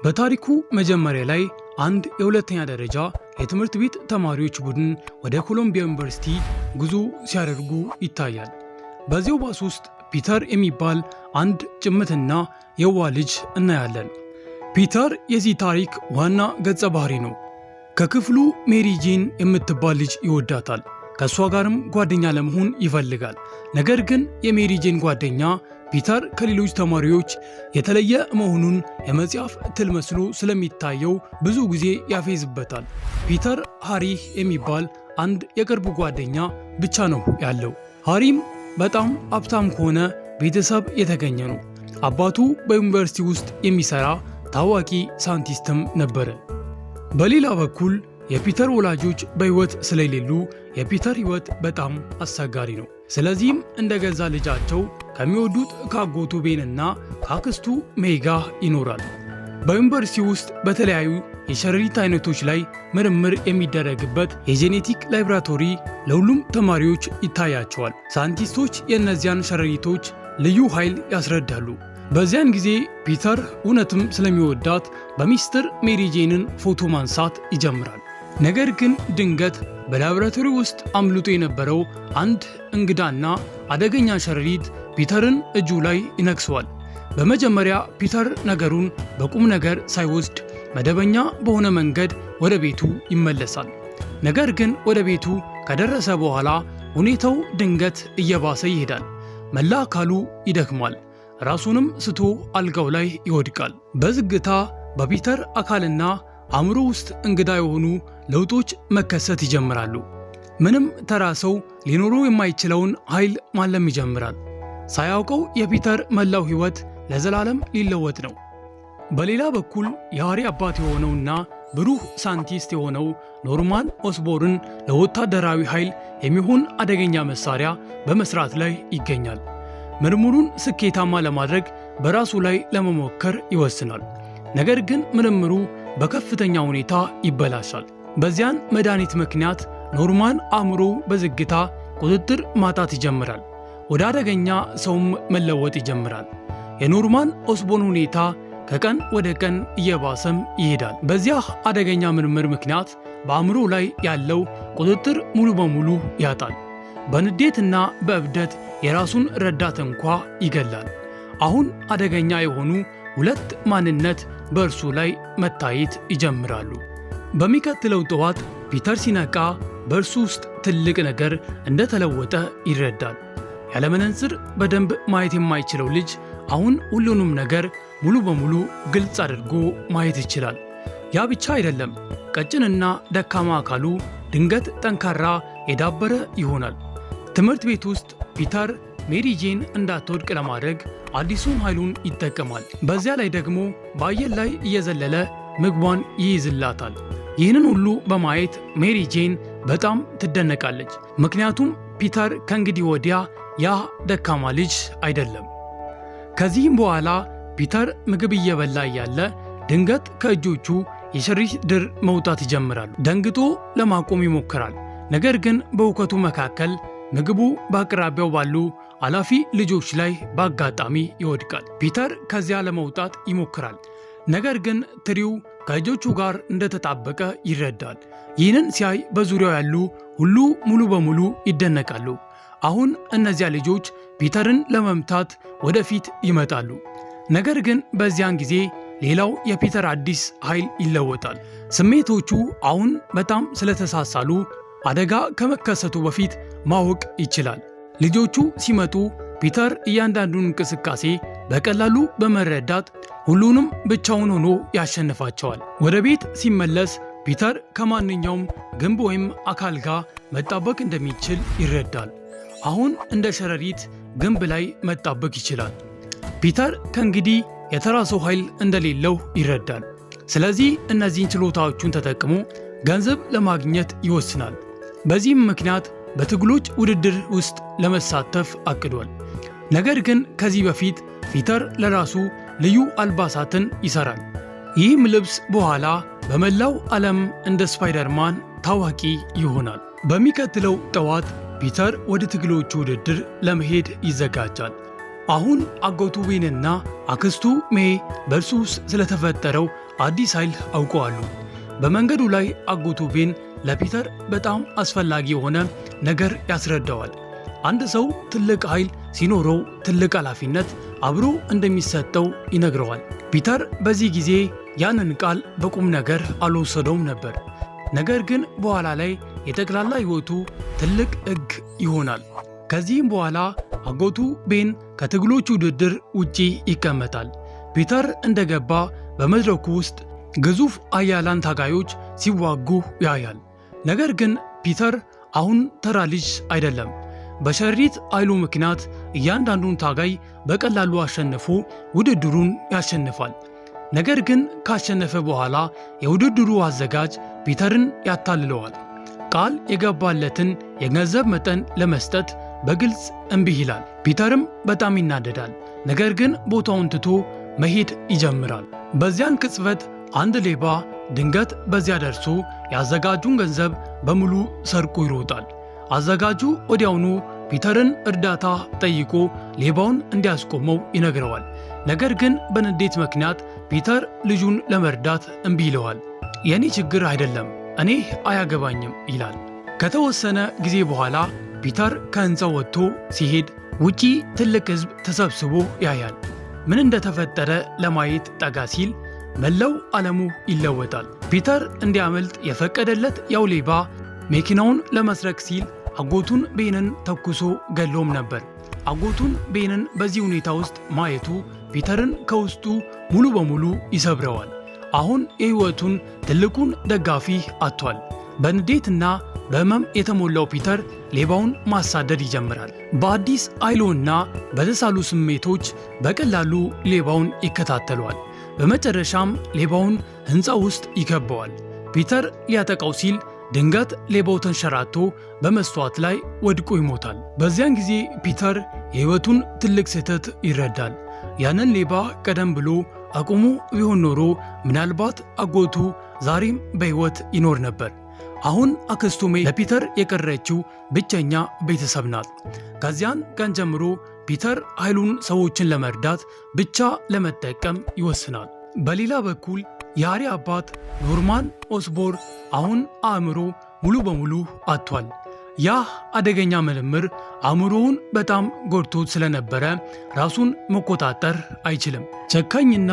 በታሪኩ መጀመሪያ ላይ አንድ የሁለተኛ ደረጃ የትምህርት ቤት ተማሪዎች ቡድን ወደ ኮሎምቢያ ዩኒቨርሲቲ ጉዞ ሲያደርጉ ይታያል። በዚያው ባስ ውስጥ ፒተር የሚባል አንድ ጭምትና የዋህ ልጅ እናያለን። ፒተር የዚህ ታሪክ ዋና ገጸ ባህሪ ነው። ከክፍሉ ሜሪ ጄን የምትባል ልጅ ይወዳታል። ከሷ ጋርም ጓደኛ ለመሆን ይፈልጋል። ነገር ግን የሜሪ ጄን ጓደኛ ፒተር ከሌሎች ተማሪዎች የተለየ መሆኑን የመጽሐፍ ትል መስሎ ስለሚታየው ብዙ ጊዜ ያፌዝበታል። ፒተር ሃሪ የሚባል አንድ የቅርብ ጓደኛ ብቻ ነው ያለው። ሃሪም በጣም ሀብታም ከሆነ ቤተሰብ የተገኘ ነው። አባቱ በዩኒቨርሲቲ ውስጥ የሚሰራ ታዋቂ ሳይንቲስትም ነበረ። በሌላ በኩል የፒተር ወላጆች በሕይወት ስለሌሉ የፒተር ሕይወት በጣም አስቸጋሪ ነው። ስለዚህም እንደገዛ ልጃቸው ከሚወዱት ከአጎቱ ቤንና ከአክስቱ ሜይ ጋር ይኖራል። በዩኒቨርሲቲ ውስጥ በተለያዩ የሸረሪት አይነቶች ላይ ምርምር የሚደረግበት የጄኔቲክ ላቦራቶሪ ለሁሉም ተማሪዎች ይታያቸዋል። ሳይንቲስቶች የእነዚያን ሸረሪቶች ልዩ ኃይል ያስረዳሉ። በዚያን ጊዜ ፒተር እውነትም ስለሚወዳት በሚስጥር ሜሪ ጄንን ፎቶ ማንሳት ይጀምራል። ነገር ግን ድንገት በላቦራቶሪ ውስጥ አምልጦ የነበረው አንድ እንግዳና አደገኛ ሸረሪት ፒተርን እጁ ላይ ይነክሰዋል። በመጀመሪያ ፒተር ነገሩን በቁም ነገር ሳይወስድ መደበኛ በሆነ መንገድ ወደ ቤቱ ይመለሳል። ነገር ግን ወደ ቤቱ ከደረሰ በኋላ ሁኔታው ድንገት እየባሰ ይሄዳል። መላ አካሉ ይደክማል። ራሱንም ስቶ አልጋው ላይ ይወድቃል። በዝግታ በፒተር አካልና አእምሮ ውስጥ እንግዳ የሆኑ ለውጦች መከሰት ይጀምራሉ። ምንም ተራ ሰው ሊኖረው የማይችለውን ኃይል ማለም ይጀምራል። ሳያውቀው የፒተር መላው ሕይወት ለዘላለም ሊለወጥ ነው። በሌላ በኩል የሃሪ አባት የሆነውና ብሩህ ሳይንቲስት የሆነው ኖርማን ኦስቦርን ለወታደራዊ ኃይል የሚሆን አደገኛ መሳሪያ በመስራት ላይ ይገኛል። ምርምሩን ስኬታማ ለማድረግ በራሱ ላይ ለመሞከር ይወስናል። ነገር ግን ምርምሩ በከፍተኛ ሁኔታ ይበላሻል። በዚያን መድኃኒት ምክንያት ኖርማን አእምሮ በዝግታ ቁጥጥር ማጣት ይጀምራል። ወደ አደገኛ ሰውም መለወጥ ይጀምራል። የኖርማን ኦስቦርን ሁኔታ ከቀን ወደ ቀን እየባሰም ይሄዳል። በዚያ አደገኛ ምርምር ምክንያት በአእምሮ ላይ ያለው ቁጥጥር ሙሉ በሙሉ ያጣል። በንዴትና በእብደት የራሱን ረዳት እንኳ ይገላል። አሁን አደገኛ የሆኑ ሁለት ማንነት በእርሱ ላይ መታየት ይጀምራሉ። በሚቀጥለው ጠዋት ፒተር ሲነቃ በእርሱ ውስጥ ትልቅ ነገር እንደተለወጠ ይረዳል። ያለመነጽር በደንብ ማየት የማይችለው ልጅ አሁን ሁሉንም ነገር ሙሉ በሙሉ ግልጽ አድርጎ ማየት ይችላል። ያ ብቻ አይደለም፣ ቀጭንና ደካማ አካሉ ድንገት ጠንካራ የዳበረ ይሆናል። ትምህርት ቤት ውስጥ ፒተር ሜሪ ጄን እንዳትወድቅ ለማድረግ አዲሱን ኃይሉን ይጠቀማል። በዚያ ላይ ደግሞ በአየር ላይ እየዘለለ ምግቧን ይይዝላታል። ይህንን ሁሉ በማየት ሜሪ ጄን በጣም ትደነቃለች። ምክንያቱም ፒተር ከእንግዲህ ወዲያ ያ ደካማ ልጅ አይደለም። ከዚህም በኋላ ፒተር ምግብ እየበላ እያለ ድንገት ከእጆቹ የሸረሪት ድር መውጣት ይጀምራሉ። ደንግጦ ለማቆም ይሞክራል። ነገር ግን በእውከቱ መካከል ምግቡ በአቅራቢያው ባሉ አላፊ ልጆች ላይ በአጋጣሚ ይወድቃል። ፒተር ከዚያ ለመውጣት ይሞክራል። ነገር ግን ትሪው ከእጆቹ ጋር እንደተጣበቀ ይረዳል። ይህንን ሲያይ በዙሪያው ያሉ ሁሉ ሙሉ በሙሉ ይደነቃሉ። አሁን እነዚያ ልጆች ፒተርን ለመምታት ወደፊት ይመጣሉ። ነገር ግን በዚያን ጊዜ ሌላው የፒተር አዲስ ኃይል ይለወጣል። ስሜቶቹ አሁን በጣም ስለተሳሳሉ አደጋ ከመከሰቱ በፊት ማወቅ ይችላል። ልጆቹ ሲመጡ ፒተር እያንዳንዱን እንቅስቃሴ በቀላሉ በመረዳት ሁሉንም ብቻውን ሆኖ ያሸንፋቸዋል። ወደ ቤት ሲመለስ ፒተር ከማንኛውም ግንብ ወይም አካል ጋር መጣበቅ እንደሚችል ይረዳል። አሁን እንደ ሸረሪት ግንብ ላይ መጣበቅ ይችላል። ፒተር ከእንግዲህ የተራ ሰው ኃይል እንደሌለው ይረዳል። ስለዚህ እነዚህን ችሎታዎቹን ተጠቅሞ ገንዘብ ለማግኘት ይወስናል። በዚህም ምክንያት በትግሎች ውድድር ውስጥ ለመሳተፍ አቅዷል። ነገር ግን ከዚህ በፊት ፒተር ለራሱ ልዩ አልባሳትን ይሰራል። ይህም ልብስ በኋላ በመላው ዓለም እንደ ስፓይደርማን ታዋቂ ይሆናል። በሚቀጥለው ጠዋት ፒተር ወደ ትግሎቹ ውድድር ለመሄድ ይዘጋጃል። አሁን አጎቱ ቤንና አክስቱ ሜይ በእርሱ ውስጥ ስለተፈጠረው አዲስ ኃይል አውቀዋሉ። በመንገዱ ላይ አጎቱ ቤን ለፒተር በጣም አስፈላጊ የሆነ ነገር ያስረዳዋል። አንድ ሰው ትልቅ ኃይል ሲኖረው ትልቅ ኃላፊነት አብሮ እንደሚሰጠው ይነግረዋል። ፒተር በዚህ ጊዜ ያንን ቃል በቁም ነገር አልወሰደውም ነበር። ነገር ግን በኋላ ላይ የጠቅላላ ሕይወቱ ትልቅ ሕግ ይሆናል። ከዚህም በኋላ አጎቱ ቤን ከትግሎች ውድድር ውጪ ይቀመጣል። ፒተር እንደገባ በመድረኩ ውስጥ ግዙፍ ኃያላን ታጋዮች ሲዋጉ ያያል። ነገር ግን ፒተር አሁን ተራ ልጅ አይደለም። በሸረሪት ኃይሉ ምክንያት እያንዳንዱን ታጋይ በቀላሉ አሸንፎ ውድድሩን ያሸንፋል። ነገር ግን ካሸነፈ በኋላ የውድድሩ አዘጋጅ ፒተርን ያታልለዋል። ቃል የገባለትን የገንዘብ መጠን ለመስጠት በግልጽ እምቢ ይላል። ፒተርም በጣም ይናደዳል። ነገር ግን ቦታውን ትቶ መሄድ ይጀምራል። በዚያን ቅጽበት አንድ ሌባ ድንገት በዚያ ደርሶ የአዘጋጁን ገንዘብ በሙሉ ሰርቆ ይሮጣል። አዘጋጁ ወዲያውኑ ፒተርን እርዳታ ጠይቆ ሌባውን እንዲያስቆመው ይነግረዋል። ነገር ግን በንዴት ምክንያት ፒተር ልጁን ለመርዳት እምቢ ይለዋል። የኔ ችግር አይደለም፣ እኔ አያገባኝም ይላል። ከተወሰነ ጊዜ በኋላ ፒተር ከህንፃው ወጥቶ ሲሄድ ውጪ ትልቅ ሕዝብ ተሰብስቦ ያያል። ምን እንደተፈጠረ ለማየት ጠጋ ሲል መላው ዓለሙ ይለወጣል። ፒተር እንዲያመልጥ የፈቀደለት ያው ሌባ መኪናውን ለመስረቅ ሲል አጎቱን ቤንን ተኩሶ ገሎም ነበር። አጎቱን ቤንን በዚህ ሁኔታ ውስጥ ማየቱ ፒተርን ከውስጡ ሙሉ በሙሉ ይሰብረዋል። አሁን የህይወቱን ትልቁን ደጋፊ አጥቷል። በንዴትና በህመም የተሞላው ፒተር ሌባውን ማሳደድ ይጀምራል። በአዲስ ኃይሉና በተሳሉ ስሜቶች በቀላሉ ሌባውን ይከታተለዋል። በመጨረሻም ሌባውን ህንፃ ውስጥ ይከበዋል። ፒተር ሊያጠቃው ሲል ድንገት ሌባው ተንሸራቶ በመስተዋት ላይ ወድቆ ይሞታል። በዚያን ጊዜ ፒተር የህይወቱን ትልቅ ስህተት ይረዳል። ያንን ሌባ ቀደም ብሎ አቁሞ ቢሆን ኖሮ ምናልባት አጎቱ ዛሬም በህይወት ይኖር ነበር። አሁን አክስቱ ሜይ ለፒተር የቀረችው ብቸኛ ቤተሰብ ናት። ከዚያን ቀን ጀምሮ ፒተር ኃይሉን ሰዎችን ለመርዳት ብቻ ለመጠቀም ይወስናል። በሌላ በኩል የሃሪ አባት ኖርማን ኦስቦር አሁን አእምሮ ሙሉ በሙሉ አጥቷል። ያ አደገኛ ምርምር አእምሮውን በጣም ጎድቶት ስለነበረ ራሱን መቆጣጠር አይችልም። ጨካኝና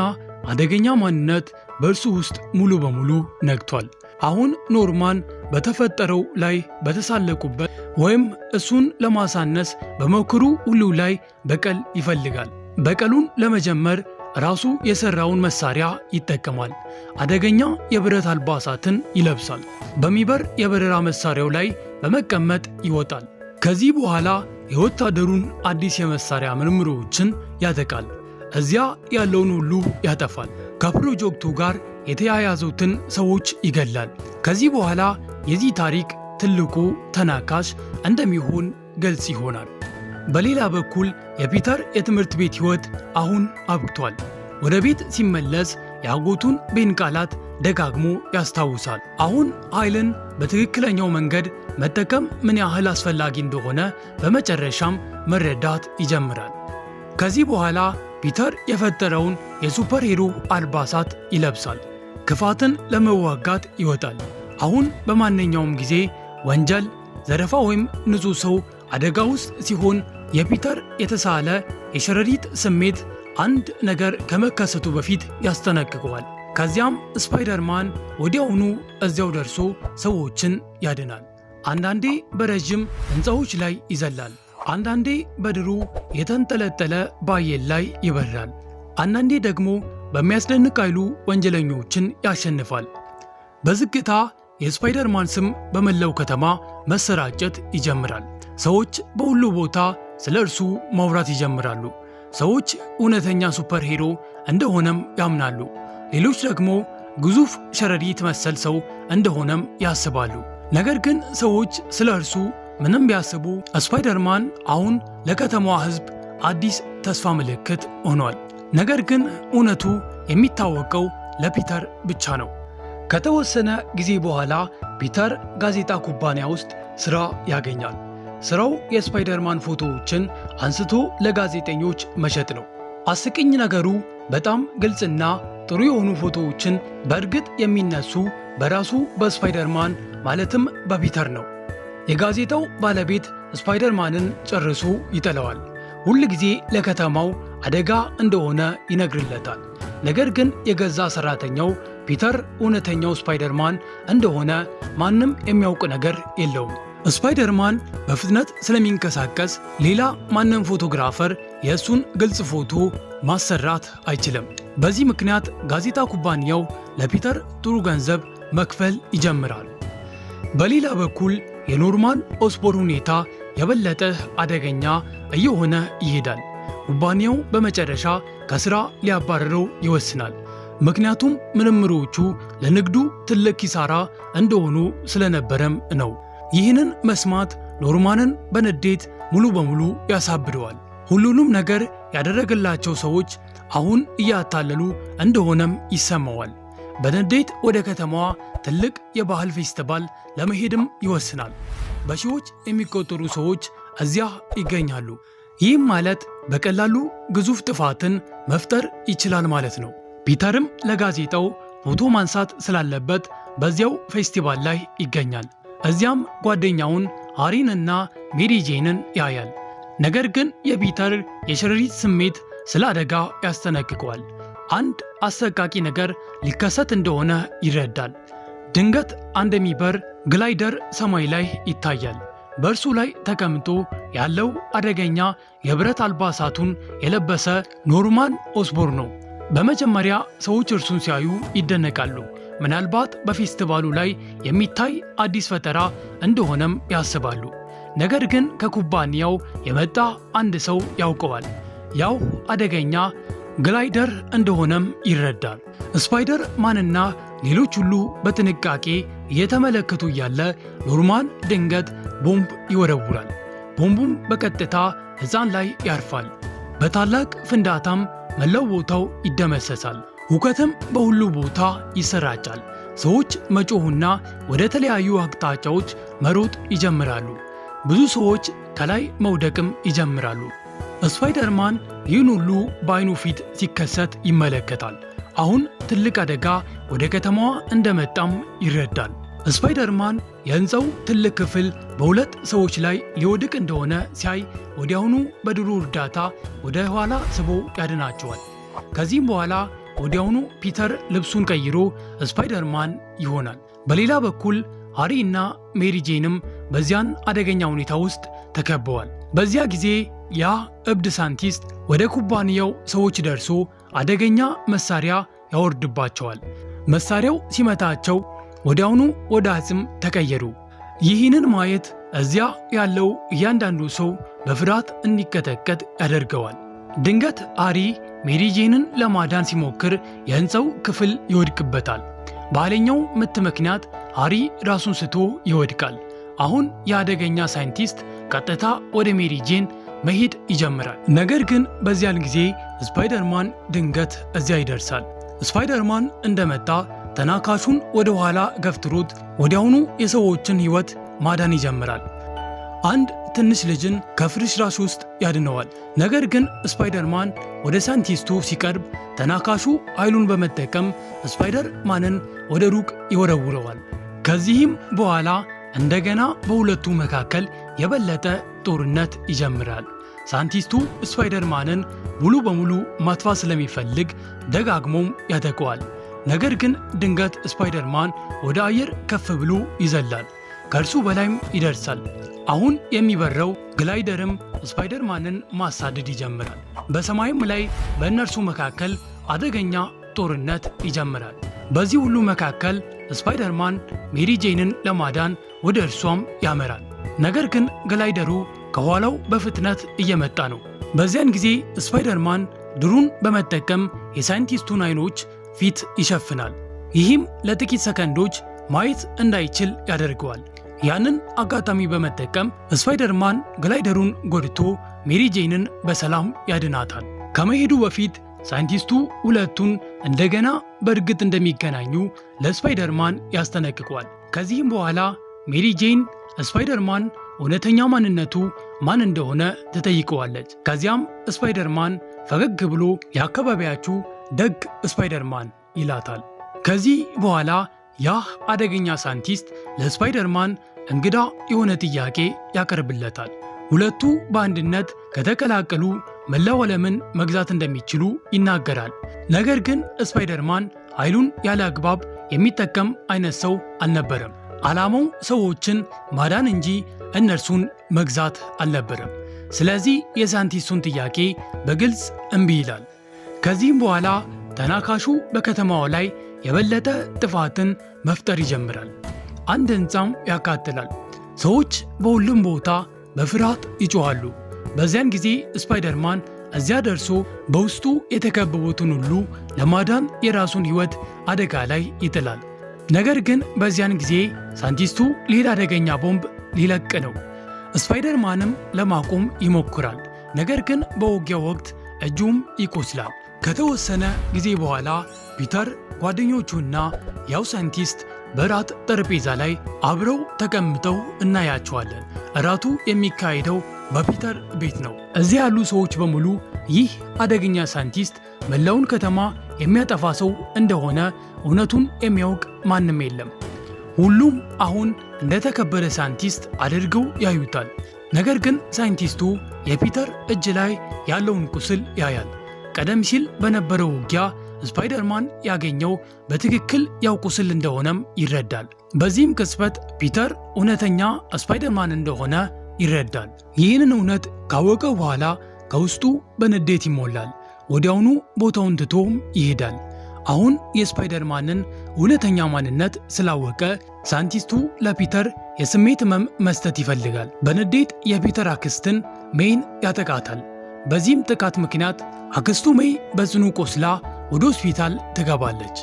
አደገኛ ማንነት በእርሱ ውስጥ ሙሉ በሙሉ ነግቷል። አሁን ኖርማን በተፈጠረው ላይ በተሳለቁበት ወይም እሱን ለማሳነስ በመክሩ ሁሉ ላይ በቀል ይፈልጋል። በቀሉን ለመጀመር ራሱ የሰራውን መሳሪያ ይጠቀማል። አደገኛ የብረት አልባሳትን ይለብሳል። በሚበር የበረራ መሳሪያው ላይ በመቀመጥ ይወጣል። ከዚህ በኋላ የወታደሩን አዲስ የመሳሪያ ምርምሮችን ያጠቃል። እዚያ ያለውን ሁሉ ያጠፋል። ከፕሮጀክቱ ጋር የተያያዙትን ሰዎች ይገላል። ከዚህ በኋላ የዚህ ታሪክ ትልቁ ተናካሽ እንደሚሆን ግልጽ ይሆናል። በሌላ በኩል የፒተር የትምህርት ቤት ሕይወት አሁን አብቅቷል። ወደ ቤት ሲመለስ የአጎቱን ቤን ቃላት ደጋግሞ ያስታውሳል። አሁን ኃይልን በትክክለኛው መንገድ መጠቀም ምን ያህል አስፈላጊ እንደሆነ በመጨረሻም መረዳት ይጀምራል። ከዚህ በኋላ ፒተር የፈጠረውን የሱፐር ሂሮ አልባሳት ይለብሳል። ክፋትን ለመዋጋት ይወጣል። አሁን በማንኛውም ጊዜ ወንጀል፣ ዘረፋ ወይም ንጹሕ ሰው አደጋ ውስጥ ሲሆን የፒተር የተሳለ የሸረሪት ስሜት አንድ ነገር ከመከሰቱ በፊት ያስጠነቅቀዋል። ከዚያም ስፓይደርማን ወዲያውኑ እዚያው ደርሶ ሰዎችን ያድናል። አንዳንዴ በረዥም ሕንፃዎች ላይ ይዘላል። አንዳንዴ በድሩ የተንጠለጠለ ባየል ላይ ይበራል። አንዳንዴ ደግሞ በሚያስደንቅ ኃይሉ ወንጀለኞችን ያሸንፋል። በዝግታ የስፓይደርማን ስም በመላው ከተማ መሰራጨት ይጀምራል። ሰዎች በሁሉ ቦታ ስለ እርሱ ማውራት ይጀምራሉ። ሰዎች እውነተኛ ሱፐር ሂሮ እንደሆነም ያምናሉ። ሌሎች ደግሞ ግዙፍ ሸረሪት መሰል ሰው እንደሆነም ያስባሉ። ነገር ግን ሰዎች ስለ እርሱ ምንም ቢያስቡ ስፓይደርማን አሁን ለከተማዋ ሕዝብ አዲስ ተስፋ ምልክት ሆኗል። ነገር ግን እውነቱ የሚታወቀው ለፒተር ብቻ ነው። ከተወሰነ ጊዜ በኋላ ፒተር ጋዜጣ ኩባንያ ውስጥ ሥራ ያገኛል። ሥራው የስፓይደርማን ፎቶዎችን አንስቶ ለጋዜጠኞች መሸጥ ነው። አስቂኝ ነገሩ በጣም ግልጽና ጥሩ የሆኑ ፎቶዎችን በእርግጥ የሚነሱ በራሱ በስፓይደርማን ማለትም በፒተር ነው። የጋዜጣው ባለቤት ስፓይደርማንን ጨርሶ ይጠላዋል። ሁል ጊዜ ለከተማው አደጋ እንደሆነ ይነግርለታል። ነገር ግን የገዛ ሰራተኛው ፒተር እውነተኛው ስፓይደርማን እንደሆነ ማንም የሚያውቅ ነገር የለውም። ስፓይደርማን በፍጥነት ስለሚንቀሳቀስ ሌላ ማንም ፎቶግራፈር የእሱን ግልጽ ፎቶ ማሰራት አይችልም። በዚህ ምክንያት ጋዜጣ ኩባንያው ለፒተር ጥሩ ገንዘብ መክፈል ይጀምራል። በሌላ በኩል የኖርማን ኦስቦርን ሁኔታ የበለጠ አደገኛ እየሆነ ይሄዳል። ኩባንያው በመጨረሻ ከስራ ሊያባረረው ይወስናል። ምክንያቱም ምርምሮቹ ለንግዱ ትልቅ ኪሳራ እንደሆኑ ስለነበረም ነው። ይህንን መስማት ኖርማንን በንዴት ሙሉ በሙሉ ያሳብደዋል። ሁሉንም ነገር ያደረገላቸው ሰዎች አሁን እያታለሉ እንደሆነም ይሰማዋል። በንዴት ወደ ከተማዋ ትልቅ የባህል ፌስቲቫል ለመሄድም ይወስናል። በሺዎች የሚቆጠሩ ሰዎች እዚያ ይገኛሉ። ይህም ማለት በቀላሉ ግዙፍ ጥፋትን መፍጠር ይችላል ማለት ነው። ፒተርም ለጋዜጣው ፎቶ ማንሳት ስላለበት በዚያው ፌስቲቫል ላይ ይገኛል። እዚያም ጓደኛውን ሃሪንና ሜሪ ጄንን ያያል። ነገር ግን የፒተር የሸረሪት ስሜት ስለ አደጋ ያስጠነቅቀዋል። አንድ አሰቃቂ ነገር ሊከሰት እንደሆነ ይረዳል። ድንገት አንድ የሚበር ግላይደር ሰማይ ላይ ይታያል። በእርሱ ላይ ተቀምጦ ያለው አደገኛ የብረት አልባሳቱን የለበሰ ኖርማን ኦስቦርን ነው። በመጀመሪያ ሰዎች እርሱን ሲያዩ ይደነቃሉ። ምናልባት በፌስቲቫሉ ላይ የሚታይ አዲስ ፈጠራ እንደሆነም ያስባሉ። ነገር ግን ከኩባንያው የመጣ አንድ ሰው ያውቀዋል። ያው አደገኛ ግላይደር እንደሆነም ይረዳል። ስፓይደር ማንና ሌሎች ሁሉ በጥንቃቄ እየተመለከቱ እያለ ኖርማን ድንገት ቦምብ ይወረውራል። ቦምቡም በቀጥታ ሕፃን ላይ ያርፋል። በታላቅ ፍንዳታም መላው ቦታው ይደመሰሳል። ሁከትም በሁሉ ቦታ ይሰራጫል። ሰዎች መጮህና ወደ ተለያዩ አቅጣጫዎች መሮጥ ይጀምራሉ። ብዙ ሰዎች ከላይ መውደቅም ይጀምራሉ። ስፓይደርማን ይህን ሁሉ በአይኑ ፊት ሲከሰት ይመለከታል። አሁን ትልቅ አደጋ ወደ ከተማዋ እንደመጣም ይረዳል። ስፓይደርማን የህንፃው ትልቅ ክፍል በሁለት ሰዎች ላይ ሊወድቅ እንደሆነ ሲያይ ወዲያውኑ በድሩ እርዳታ ወደ ኋላ ስቦ ያድናቸዋል። ከዚህም በኋላ ወዲያውኑ ፒተር ልብሱን ቀይሮ ስፓይደርማን ይሆናል። በሌላ በኩል ሃሪ እና ሜሪ ጄንም በዚያን አደገኛ ሁኔታ ውስጥ ተከበዋል። በዚያ ጊዜ ያ እብድ ሳይንቲስት ወደ ኩባንያው ሰዎች ደርሶ አደገኛ መሳሪያ ያወርድባቸዋል። መሳሪያው ሲመታቸው ወዲያውኑ ወደ አጽም ተቀየሩ። ይህንን ማየት እዚያ ያለው እያንዳንዱ ሰው በፍርሃት እንዲቀጠቀጥ ያደርገዋል። ድንገት ሃሪ ሜሪ ጄንን ለማዳን ሲሞክር የህንፃው ክፍል ይወድቅበታል። በኃይለኛው ምት ምክንያት ሃሪ ራሱን ስቶ ይወድቃል። አሁን የአደገኛ ሳይንቲስት ቀጥታ ወደ ሜሪ ጄን መሄድ ይጀምራል። ነገር ግን በዚያን ጊዜ ስፓይደርማን ድንገት እዚያ ይደርሳል። ስፓይደርማን እንደመጣ ተናካሹን ወደ ኋላ ገፍትሮት ወዲያውኑ የሰዎችን ሕይወት ማዳን ይጀምራል። አንድ ትንሽ ልጅን ከፍርስራሽ ውስጥ ያድነዋል። ነገር ግን ስፓይደርማን ወደ ሳይንቲስቱ ሲቀርብ ተናካሹ ኃይሉን በመጠቀም ስፓይደርማንን ወደ ሩቅ ይወረውረዋል። ከዚህም በኋላ እንደገና በሁለቱ መካከል የበለጠ ጦርነት ይጀምራል። ሳይንቲስቱ ስፓይደርማንን ሙሉ በሙሉ ማጥፋት ስለሚፈልግ ደጋግሞም ያጠቀዋል። ነገር ግን ድንገት ስፓይደርማን ወደ አየር ከፍ ብሎ ይዘላል። ከእርሱ በላይም ይደርሳል። አሁን የሚበረው ግላይደርም ስፓይደርማንን ማሳደድ ይጀምራል። በሰማይም ላይ በእነርሱ መካከል አደገኛ ጦርነት ይጀምራል። በዚህ ሁሉ መካከል ስፓይደርማን ሜሪ ጄንን ለማዳን ወደ እርሷም ያመራል። ነገር ግን ግላይደሩ ከኋላው በፍጥነት እየመጣ ነው። በዚያን ጊዜ ስፓይደርማን ድሩን በመጠቀም የሳይንቲስቱን አይኖች ፊት ይሸፍናል። ይህም ለጥቂት ሰከንዶች ማየት እንዳይችል ያደርገዋል። ያንን አጋጣሚ በመጠቀም ስፓይደርማን ግላይደሩን ጎድቶ ሜሪ ጄንን በሰላም ያድናታል። ከመሄዱ በፊት ሳይንቲስቱ ሁለቱን እንደገና በእርግጥ እንደሚገናኙ ለስፓይደርማን ያስጠነቅቀዋል። ከዚህም በኋላ ሜሪ ጄን ስፓይደርማን እውነተኛ ማንነቱ ማን እንደሆነ ትጠይቀዋለች። ከዚያም ስፓይደርማን ፈገግ ብሎ የአካባቢያችሁ ደግ ስፓይደርማን ይላታል። ከዚህ በኋላ ያ አደገኛ ሳይንቲስት ለስፓይደርማን እንግዳ የሆነ ጥያቄ ያቀርብለታል። ሁለቱ በአንድነት ከተቀላቀሉ መላው ዓለምን መግዛት እንደሚችሉ ይናገራል። ነገር ግን ስፓይደርማን ኃይሉን ያለ አግባብ የሚጠቀም አይነት ሰው አልነበረም። ዓላማው ሰዎችን ማዳን እንጂ እነርሱን መግዛት አልነበረም። ስለዚህ የሳይንቲስቱን ጥያቄ በግልጽ እምቢ ይላል። ከዚህም በኋላ ተናካሹ በከተማዋ ላይ የበለጠ ጥፋትን መፍጠር ይጀምራል። አንድ ሕንፃም ያቃጥላል። ሰዎች በሁሉም ቦታ በፍርሃት ይጮኻሉ። በዚያን ጊዜ ስፓይደርማን እዚያ ደርሶ በውስጡ የተከበቡትን ሁሉ ለማዳን የራሱን ሕይወት አደጋ ላይ ይጥላል። ነገር ግን በዚያን ጊዜ ሳይንቲስቱ ሌላ አደገኛ ቦምብ ሊለቅ ነው። ስፓይደርማንም ለማቆም ይሞክራል። ነገር ግን በውጊያው ወቅት እጁም ይቆስላል። ከተወሰነ ጊዜ በኋላ ፒተር ጓደኞቹና ያው ሳይንቲስት በራት ጠረጴዛ ላይ አብረው ተቀምጠው እናያቸዋለን። እራቱ የሚካሄደው በፒተር ቤት ነው። እዚያ ያሉ ሰዎች በሙሉ ይህ አደገኛ ሳይንቲስት መላውን ከተማ የሚያጠፋ ሰው እንደሆነ እውነቱን የሚያውቅ ማንም የለም። ሁሉም አሁን እንደተከበረ ሳይንቲስት አድርገው ያዩታል። ነገር ግን ሳይንቲስቱ የፒተር እጅ ላይ ያለውን ቁስል ያያል። ቀደም ሲል በነበረው ውጊያ ስፓይደርማን ያገኘው በትክክል ያው ቁስል እንደሆነም ይረዳል። በዚህም ቅጽበት ፒተር እውነተኛ ስፓይደርማን እንደሆነ ይረዳል። ይህንን እውነት ካወቀ በኋላ ከውስጡ በንዴት ይሞላል። ወዲያውኑ ቦታውን ትቶም ይሄዳል። አሁን የስፓይደርማንን እውነተኛ ማንነት ስላወቀ ሳይንቲስቱ ለፒተር የስሜት ህመም መስጠት ይፈልጋል። በንዴት የፒተር አክስትን ሜይን ያጠቃታል። በዚህም ጥቃት ምክንያት አክስቱ ሜይ በጽኑ ቆስላ ወደ ሆስፒታል ትገባለች።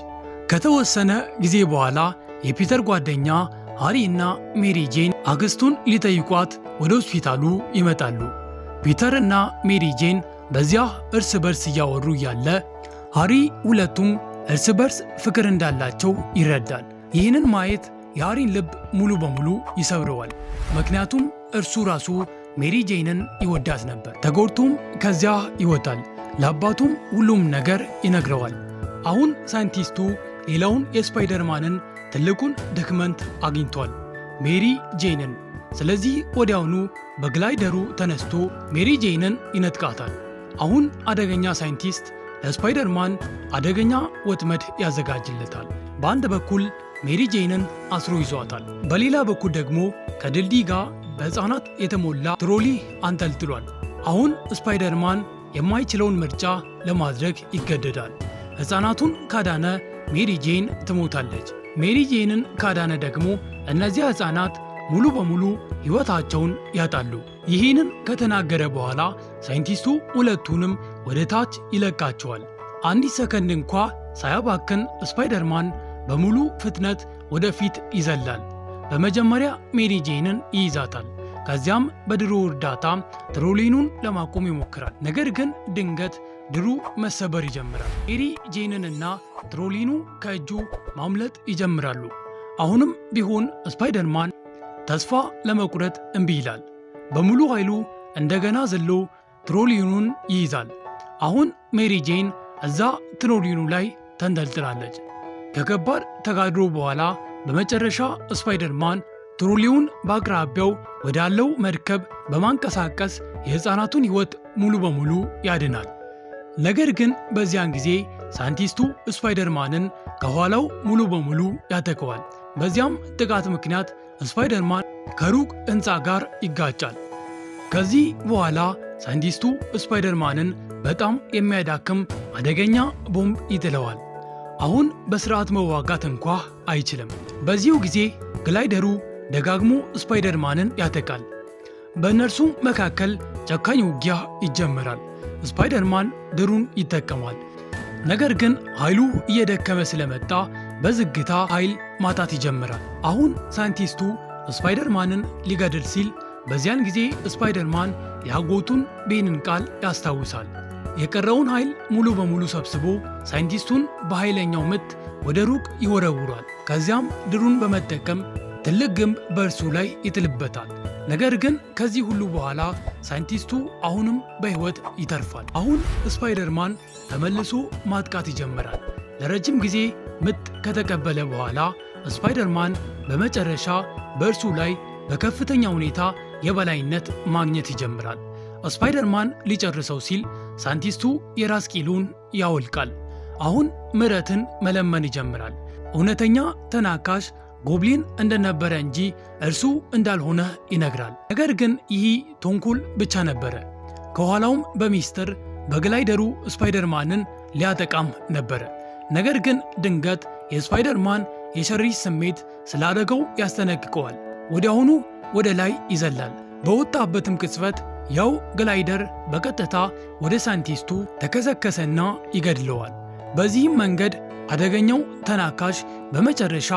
ከተወሰነ ጊዜ በኋላ የፒተር ጓደኛ ሃሪ እና ሜሪ ጄን አክስቱን ሊጠይቋት ወደ ሆስፒታሉ ይመጣሉ። ፒተር እና ሜሪ ጄን በዚያ እርስ በርስ እያወሩ ያለ ሃሪ ሁለቱም እርስ በርስ ፍቅር እንዳላቸው ይረዳል። ይህንን ማየት የሃሪን ልብ ሙሉ በሙሉ ይሰብረዋል። ምክንያቱም እርሱ ራሱ ሜሪ ጄንን ይወዳት ነበር። ተጎድቶም ከዚያ ይወጣል። ለአባቱም ሁሉም ነገር ይነግረዋል። አሁን ሳይንቲስቱ ሌላውን የስፓይደርማንን ትልቁን ድክመት አግኝቷል፣ ሜሪ ጄንን። ስለዚህ ወዲያውኑ በግላይደሩ ተነስቶ ሜሪ ጄንን ይነጥቃታል። አሁን አደገኛ ሳይንቲስት ለስፓይደርማን አደገኛ ወጥመድ ያዘጋጅለታል። በአንድ በኩል ሜሪ ጄንን አስሮ ይዟታል። በሌላ በኩል ደግሞ ከድልድይ ጋር በሕፃናት የተሞላ ትሮሊ አንጠልጥሏል። አሁን ስፓይደርማን የማይችለውን ምርጫ ለማድረግ ይገደዳል። ሕፃናቱን ካዳነ ሜሪ ጄን ትሞታለች። ሜሪ ጄንን ካዳነ ደግሞ እነዚያ ሕፃናት ሙሉ በሙሉ ሕይወታቸውን ያጣሉ። ይህንን ከተናገረ በኋላ ሳይንቲስቱ ሁለቱንም ወደ ታች ይለቃቸዋል። አንዲት ሰከንድ እንኳ ሳያባክን ስፓይደርማን በሙሉ ፍጥነት ወደፊት ይዘላል። በመጀመሪያ ሜሪ ጄንን ይይዛታል። ከዚያም በድሩ እርዳታ ትሮሊኑን ለማቆም ይሞክራል። ነገር ግን ድንገት ድሩ መሰበር ይጀምራል። ሜሪ ጄንንና ትሮሊኑ ከእጁ ማምለጥ ይጀምራሉ። አሁንም ቢሆን ስፓይደርማን ተስፋ ለመቁረጥ እምቢ ይላል። በሙሉ ኃይሉ እንደገና ዘሎ ትሮሊኑን ይይዛል። አሁን ሜሪ ጄን እዛ ትሮሊኑ ላይ ተንጠልጥላለች። ከከባድ ተጋድሎ በኋላ በመጨረሻ ስፓይደርማን ትሮሊውን በአቅራቢያው ወዳለው መርከብ በማንቀሳቀስ የሕፃናቱን ሕይወት ሙሉ በሙሉ ያድናል። ነገር ግን በዚያን ጊዜ ሳይንቲስቱ ስፓይደርማንን ከኋላው ሙሉ በሙሉ ያጠቀዋል። በዚያም ጥቃት ምክንያት ስፓይደርማን ከሩቅ ሕንፃ ጋር ይጋጫል። ከዚህ በኋላ ሳይንቲስቱ ስፓይደርማንን በጣም የሚያዳክም አደገኛ ቦምብ ይጥለዋል። አሁን በስርዓት መዋጋት እንኳ አይችልም። በዚሁ ጊዜ ግላይደሩ ደጋግሞ ስፓይደርማንን ያጠቃል። በእነርሱ መካከል ጨካኝ ውጊያ ይጀምራል። ስፓይደርማን ድሩን ይጠቀማል። ነገር ግን ኃይሉ እየደከመ ስለመጣ በዝግታ ኃይል ማጣት ይጀምራል። አሁን ሳይንቲስቱ ስፓይደርማንን ሊገድል ሲል በዚያን ጊዜ ስፓይደርማን የአጎቱን ቤንን ቃል ያስታውሳል። የቀረውን ኃይል ሙሉ በሙሉ ሰብስቦ ሳይንቲስቱን በኃይለኛው ምት ወደ ሩቅ ይወረውራል። ከዚያም ድሩን በመጠቀም ትልቅ ግንብ በእርሱ ላይ ይጥልበታል። ነገር ግን ከዚህ ሁሉ በኋላ ሳይንቲስቱ አሁንም በሕይወት ይተርፋል። አሁን ስፓይደርማን ተመልሶ ማጥቃት ይጀምራል። ለረጅም ጊዜ ምት ከተቀበለ በኋላ ስፓይደርማን በመጨረሻ በእርሱ ላይ በከፍተኛ ሁኔታ የበላይነት ማግኘት ይጀምራል። ስፓይደርማን ሊጨርሰው ሲል ሳይንቲስቱ የራስ ቂሉን ያወልቃል። አሁን ምሕረትን መለመን ይጀምራል። እውነተኛ ተናካሽ ጎብሊን እንደነበረ እንጂ እርሱ እንዳልሆነ ይነግራል። ነገር ግን ይህ ተንኮል ብቻ ነበረ። ከኋላውም በሚስጥር በግላይደሩ ስፓይደርማንን ሊያጠቃም ነበረ። ነገር ግን ድንገት የስፓይደርማን የሸሪት ስሜት ስለ አደጋው ያስጠነቅቀዋል። ወዲያውኑ ወደ ላይ ይዘላል። በወጣበትም ቅጽበት ያው ግላይደር በቀጥታ ወደ ሳይንቲስቱ ተከሰከሰና ይገድለዋል። በዚህም መንገድ አደገኛው ተናካሽ በመጨረሻ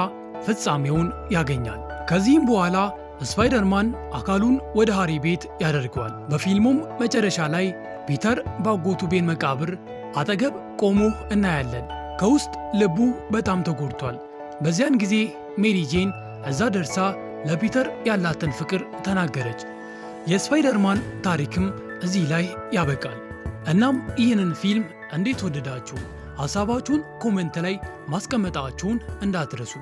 ፍጻሜውን ያገኛል። ከዚህም በኋላ ስፓይደርማን አካሉን ወደ ሃሪ ቤት ያደርገዋል። በፊልሙም መጨረሻ ላይ ፒተር በአጎቱ ቤን መቃብር አጠገብ ቆሞ እናያለን። ከውስጥ ልቡ በጣም ተጎድቷል። በዚያን ጊዜ ሜሪ ጄን እዛ ደርሳ ለፒተር ያላትን ፍቅር ተናገረች። የስፓይደርማን ታሪክም እዚህ ላይ ያበቃል። እናም ይህንን ፊልም እንዴት ወደዳችሁ? ሐሳባችሁን ኮሜንት ላይ ማስቀመጣችሁን እንዳትረሱ።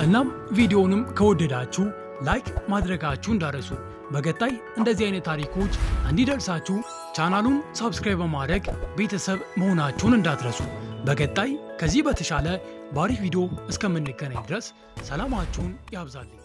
እናም ቪዲዮውንም ከወደዳችሁ ላይክ ማድረጋችሁ እንዳትረሱ። በቀጣይ እንደዚህ አይነት ታሪኮች እንዲደርሳችሁ ቻናሉን ሰብስክራይብ በማድረግ ቤተሰብ መሆናችሁን እንዳትረሱ። በቀጣይ ከዚህ በተሻለ ባሪፍ ቪዲዮ እስከምንገናኝ ድረስ ሰላማችሁን ያብዛልኝ።